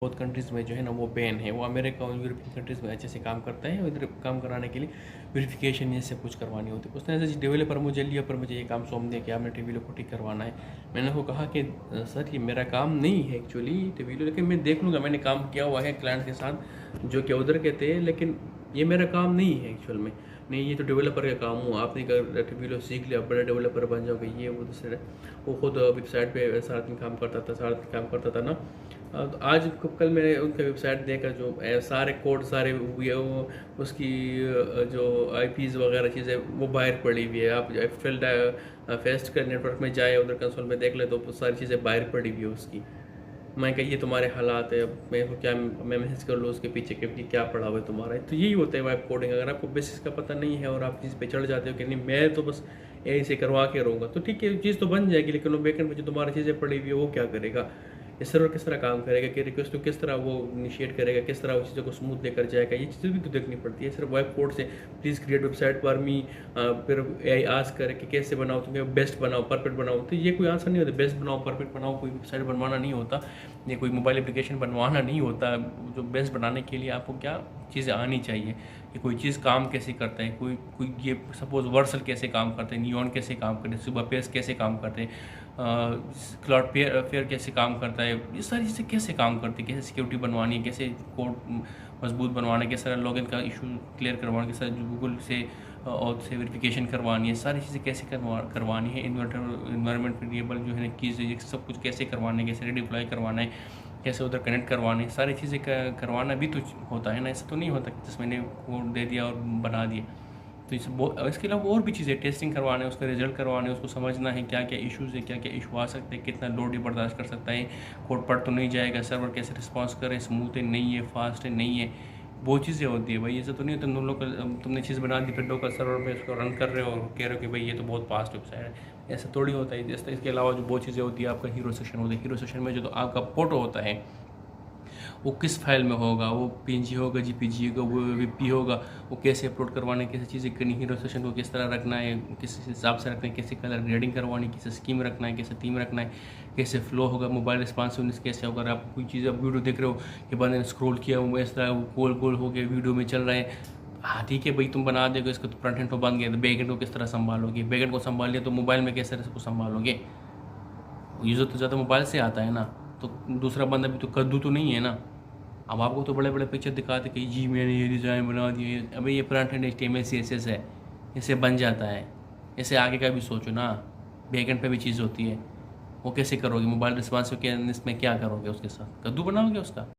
बहुत कंट्रीज़ में जो है ना वो बैन है। वो अमेरिका और यूरोपियन कंट्रीज़ में अच्छे से काम करता है। इधर काम कराने के लिए वेरिफिकेशन ये सब कुछ करवानी होती है। उसने ऐसे डेवलपर मुझे लिया पर मुझे ये काम सौंप दिया कि आपने टीवीलो को ठीक करवाना है। मैंने उसको कहा कि सर ये मेरा काम नहीं है एक्चुअली टीवीलो, लेकिन मैं देख लूँगा, मैंने काम किया हुआ है क्लाइंट के साथ जो कि उधर के थे, लेकिन ये मेरा काम नहीं है एक्चुअल में। नहीं, ये तो डेवलपर का काम हुआ, आपने टीवीलो सीख लिया, बड़े डेवलपर बन जाओगे, ये वो दूसरे। वो खुद वेबसाइट पे साथ में काम करता था, साथ में काम करता था ना। तो आज कल मैंने उनका वेबसाइट देखा, जो सारे कोड सारे वो उसकी जो आईपीज़ वगैरह चीज़ें वो बाहर पड़ी हुई है। आप फील्ड फेस्ट का नेटवर्क में जाए, उधर कंसोल में देख ले तो सारी चीज़ें बाहर पड़ी हुई है उसकी। मैं कहा ये तुम्हारे हालात है, अब मैं को क्या मैं मैसेज कर लूँ उसके पीछे कि क्या पड़ा हुआ है तुम्हारा। तो यही होता है वेब कोडिंग। अगर आपको बेसिस का पता नहीं है और आप चीज़ पे चढ़ जाते हो कि नहीं मैं तो बस यही से करवा के रहूँगा, तो ठीक है चीज़ तो बन जाएगी, लेकिन वो बैकएंड में जो तुम्हारी चीज़ें पड़ी हुई है वो क्या करेगा? ये सर्वर किस तरह काम करेगा, कि रिक्वेस्ट को किस तरह वो इनिशिएट करेगा, किस तरह वो चीज़ों को स्मूथ लेकर जाएगा, ये चीज़ें भी तो देखनी पड़ती है। सिर्फ वेब कोड से please create website for me, फिर एआई आस्क करे कि कैसे बनाओ, तुम्हें बेस्ट बनाओ, परफेक्ट बनाओ, तो ये कोई आंसर नहीं होता। बेस्ट बनाओ, परफेक्ट बनाओ, कोई वेबसाइट बनवाना नहीं होता, ये कोई मोबाइल एप्लीकेशन बनवाना नहीं होता। जो बेस्ट बनाने के लिए आपको क्या चीज़ें आनी चाहिए कि कोई चीज़ काम कैसे करता है, कोई कोई ये सपोज वर्सल कैसे काम करते हैं, नियॉन कैसे काम करते हैं, सुपर पेस कैसे काम करते हैं, क्लाउड फेयर कैसे काम करता है, ये सारी चीज़ें कैसे काम करती है, कैसे सिक्योरिटी बनवानी है, कैसे कोड मजबूत बनवाना है, कैसे तरह लॉगिन का इशू क्लियर करवाना है, कैसे गूगल से और से वेरिफिकेशन करवानी है, सारी चीज़ें कैसे करवानी है, इन्वायरमेंट वेरिएबल जो है कीज़, ये सब कुछ कैसे करवाना है, कैसे डिप्लॉय करवाना है, कैसे उधर कनेक्ट करवाने, सारी चीज़ें करवाना भी तो होता है ना। ऐसा तो नहीं होता कि जिस मैंने कोड दे दिया और बना दिया। तो इसके अलावा और भी चीज़ें टेस्टिंग करवाना है, उसका रिजल्ट करवाना है, उसको समझना है क्या क्या इश्यूज़ है, क्या क्या इशू आ सकते हैं, कितना लोड ये बर्दाश्त कर सकता है, कोड पढ़ तो नहीं जाएगा, सर्वर कैसे रिस्पॉन्स करे, स्मूथ है नहीं है, फास्ट है नहीं है, बहुत चीज़ें होती है भाई। ऐसा तो नहीं होता तुम लोग तुमने चीज़ बना दी फिर लोकल सर्वर में उसको रन कर रहे हो और कह रहे हो कि भाई ये तो बहुत फास्ट वेबसाइट है। ऐसा थोड़ी होता है। जैसे इसके अलावा जो बहुत चीज़ें होती है, आपका हीरो सेक्शन होता है, हीरो सेक्शन में जो तो आपका फोटो होता है वो किस फाइल में होगा, वो पीएनजी होगा, जीपीजी होगा, वो वीपी होगा, वो कैसे अपलोड करवाना है, कैसे चीज़ें करनी, हीरो सेशन को किस तरह रखना है, किस हिसाब से रखना है, कैसे कलर ग्रेडिंग करवानी है, कैसे स्कीम रखना है, कैसे थीम रखना है, कैसे फ्लो होगा, मोबाइल रिस्पॉन्सिवनेस कैसे होगा। अगर आप कोई चीज़ आप वीडियो देख रहे हो कि बंदे ने स्क्रॉल किया, वो इस तरह गोल गोल हो गया वीडियो में चल रहा है, हाँ ठीक है भाई तुम बना दोगे इसको, तो फ्रंट एंड तो बन गया, तो बैक एंड को किस तरह संभालोगे, बैक एंड को संभाल लिया तो मोबाइल में कैसे इसको संभालोगे। यूज़र तो ज़्यादा मोबाइल से आता है ना, तो दूसरा बंदा भी तो कद्दू तो नहीं है ना। अब आपको तो बड़े बड़े पिक्चर दिखाते कि जी मैंने ये डिज़ाइन बना दिए, अबे ये फ्रंट एंड HTML CSS है, इससे बन जाता है। इससे आगे का भी सोचो ना, बैकएंड पे भी चीज़ होती है, वो कैसे करोगे, मोबाइल रिस्पॉन्सिव के इसमें क्या करोगे, उसके साथ कद्दू बनाओगे उसका।